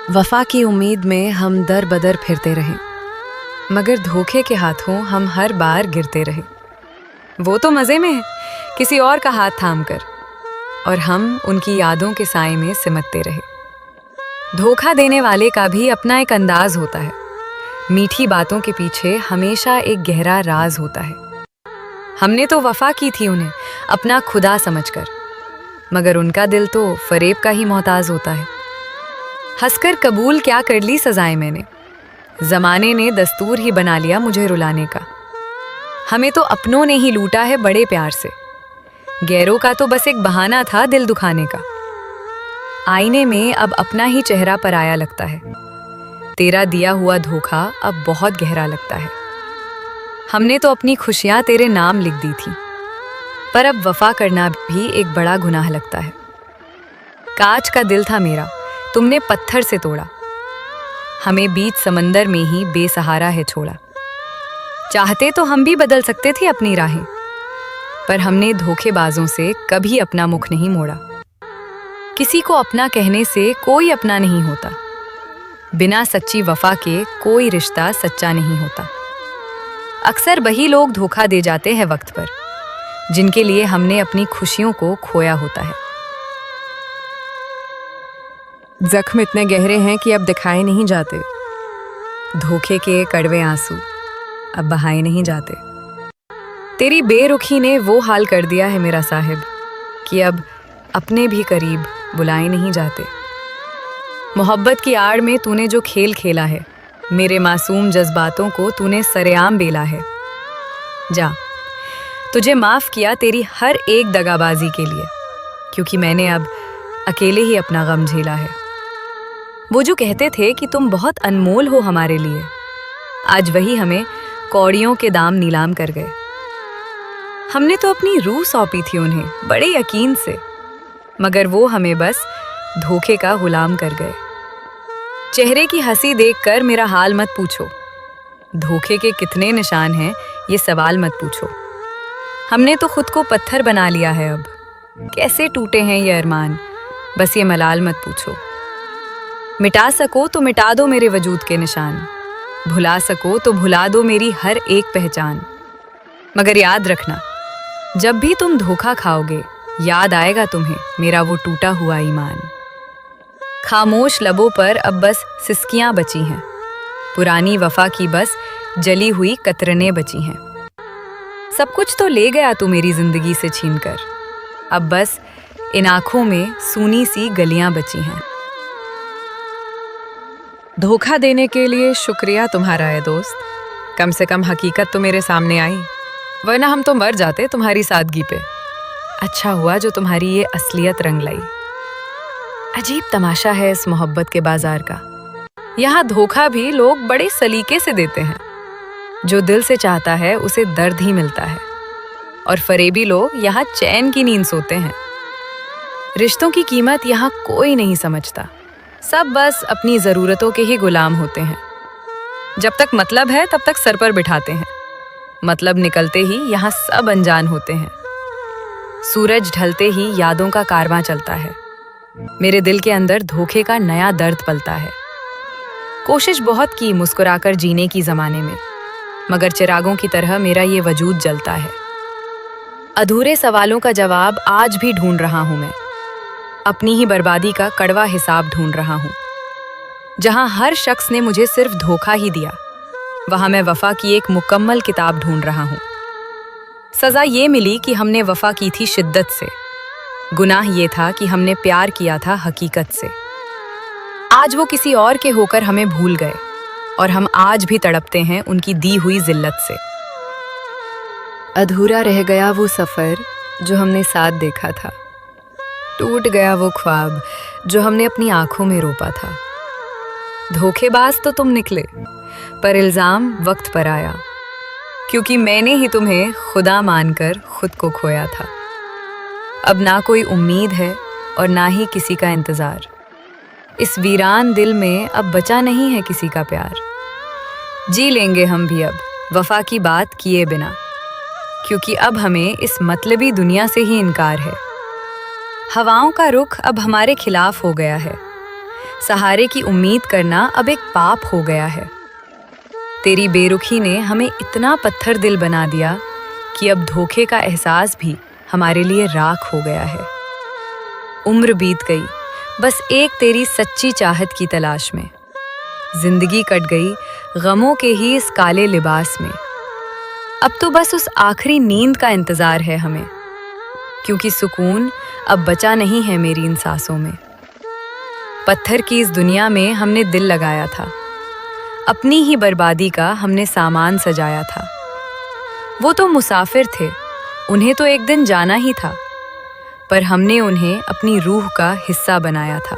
वफा की उम्मीद में हम दर बदर फिरते रहे, मगर धोखे के हाथों हम हर बार गिरते रहे। वो तो मज़े में है, किसी और का हाथ थाम कर, और हम उनकी यादों के साए में सिमटते रहे। धोखा देने वाले का भी अपना एक अंदाज होता है। मीठी बातों के पीछे हमेशा एक गहरा राज होता है। हमने तो वफा की थी उन्हें अपना खुदा समझकर, मगर उनका दिल तो फरेब का ही मोहताज होता है। हंसकर कबूल क्या कर ली सजाएं मैंने, जमाने ने दस्तूर ही बना लिया मुझे रुलाने का। हमें तो अपनों ने ही लूटा है बड़े प्यार से, गैरों का तो बस एक बहाना था दिल दुखाने का। आईने में अब अपना ही चेहरा पराया लगता है, तेरा दिया हुआ धोखा अब बहुत गहरा लगता है। हमने तो अपनी खुशियां तेरे नाम लिख दी थी, पर अब वफा करना भी एक बड़ा गुनाह लगता है। कांच का दिल था मेरा, तुमने पत्थर से तोड़ा, हमें बीच समंदर में ही बेसहारा है छोड़ा। चाहते तो हम भी बदल सकते थे अपनी राहें, पर हमने धोखेबाजों से कभी अपना मुख नहीं मोड़ा। किसी को अपना कहने से कोई अपना नहीं होता, बिना सच्ची वफा के कोई रिश्ता सच्चा नहीं होता। अक्सर वही लोग धोखा दे जाते हैं वक्त पर, जिनके लिए हमने अपनी खुशियों को खोया होता है। जख्म इतने गहरे हैं कि अब दिखाए नहीं जाते, धोखे के कड़वे आंसू अब बहाए नहीं जाते। तेरी बेरुखी ने वो हाल कर दिया है मेरा साहिब कि अब अपने भी करीब बुलाए नहीं जाते। मोहब्बत की आड़ में तूने जो खेल खेला है, मेरे मासूम जज्बातों को तूने सरेआम बेला है। जा, तुझे माफ़ किया तेरी हर एक दगाबाजी के लिए, क्योंकि मैंने अब अकेले ही अपना गम झेला है। वो जो कहते थे कि तुम बहुत अनमोल हो हमारे लिए, आज वही हमें कौड़ियों के दाम नीलाम कर गए। हमने तो अपनी रूह सौंपी थी उन्हें बड़े यकीन से, मगर वो हमें बस धोखे का गुलाम कर गए। चेहरे की हंसी देखकर मेरा हाल मत पूछो, धोखे के कितने निशान हैं ये सवाल मत पूछो। हमने तो खुद को पत्थर बना लिया है, अब कैसे टूटे हैं ये अरमान, बस ये मलाल मत पूछो। मिटा सको तो मिटा दो मेरे वजूद के निशान, भुला सको तो भुला दो मेरी हर एक पहचान। मगर याद रखना, जब भी तुम धोखा खाओगे, याद आएगा तुम्हें मेरा वो टूटा हुआ ईमान। खामोश लबों पर अब बस सिसकियां बची हैं, पुरानी वफा की बस जली हुई कतरनें बची हैं। सब कुछ तो ले गया तू मेरी जिंदगी से छीनकर, अब बस इन आंखों में सूनी सी गलियां बची हैं। धोखा देने के लिए शुक्रिया तुम्हारा है दोस्त, कम से कम हकीकत तो मेरे सामने आई, वरना हम तो मर जाते तुम्हारी सादगी पे। अच्छा हुआ जो तुम्हारी ये असलियत रंग लाई। अजीब तमाशा है इस मोहब्बत के बाजार का, यहाँ धोखा भी लोग बड़े सलीके से देते हैं। जो दिल से चाहता है उसे दर्द ही मिलता है, और फरेबी लोग यहाँ चैन की नींद सोते हैं। रिश्तों की कीमत यहाँ कोई नहीं समझता, सब बस अपनी ज़रूरतों के ही गुलाम होते हैं। जब तक मतलब है तब तक सर पर बिठाते हैं, मतलब निकलते ही यहाँ सब अनजान होते हैं। सूरज ढलते ही यादों का कारवां चलता है, मेरे दिल के अंदर धोखे का नया दर्द पलता है। कोशिश बहुत की मुस्कुराकर जीने की ज़माने में, मगर चिरागों की तरह मेरा ये वजूद जलता है। अधूरे सवालों का जवाब आज भी ढूंढ रहा हूँ मैं, अपनी ही बर्बादी का कड़वा हिसाब ढूंढ रहा हूँ। जहाँ हर शख्स ने मुझे सिर्फ धोखा ही दिया, वहाँ मैं वफा की एक मुकम्मल किताब ढूंढ रहा हूँ। सज़ा ये मिली कि हमने वफा की थी शिद्दत से, गुनाह ये था कि हमने प्यार किया था हकीकत से। आज वो किसी और के होकर हमें भूल गए, और हम आज भी तड़पते हैं उनकी दी हुई जिल्लत से। अधूरा रह गया वो सफ़र जो हमने साथ देखा था, टूट गया वो ख्वाब जो हमने अपनी आंखों में रोपा था। धोखेबाज तो तुम निकले, पर इल्ज़ाम वक्त पर आया, क्योंकि मैंने ही तुम्हें खुदा मानकर खुद को खोया था। अब ना कोई उम्मीद है और ना ही किसी का इंतज़ार, इस वीरान दिल में अब बचा नहीं है किसी का प्यार। जी लेंगे हम भी अब वफा की बात किए बिना, क्योंकि अब हमें इस मतलबी दुनिया से ही इनकार है। हवाओं का रुख अब हमारे खिलाफ हो गया है, सहारे की उम्मीद करना अब एक पाप हो गया है। तेरी बेरुखी ने हमें इतना पत्थर दिल बना दिया कि अब धोखे का एहसास भी हमारे लिए राख हो गया है। उम्र बीत गई बस एक तेरी सच्ची चाहत की तलाश में। जिंदगी कट गई गमों के ही इस काले लिबास में। अब तो बस उस आखिरी नींद का इंतजार है हमें, क्योंकि सुकून अब बचा नहीं है मेरी इन सांसों में। पत्थर की इस दुनिया में हमने दिल लगाया था, अपनी ही बर्बादी का हमने सामान सजाया था। वो तो मुसाफिर थे, उन्हें तो एक दिन जाना ही था, पर हमने उन्हें अपनी रूह का हिस्सा बनाया था।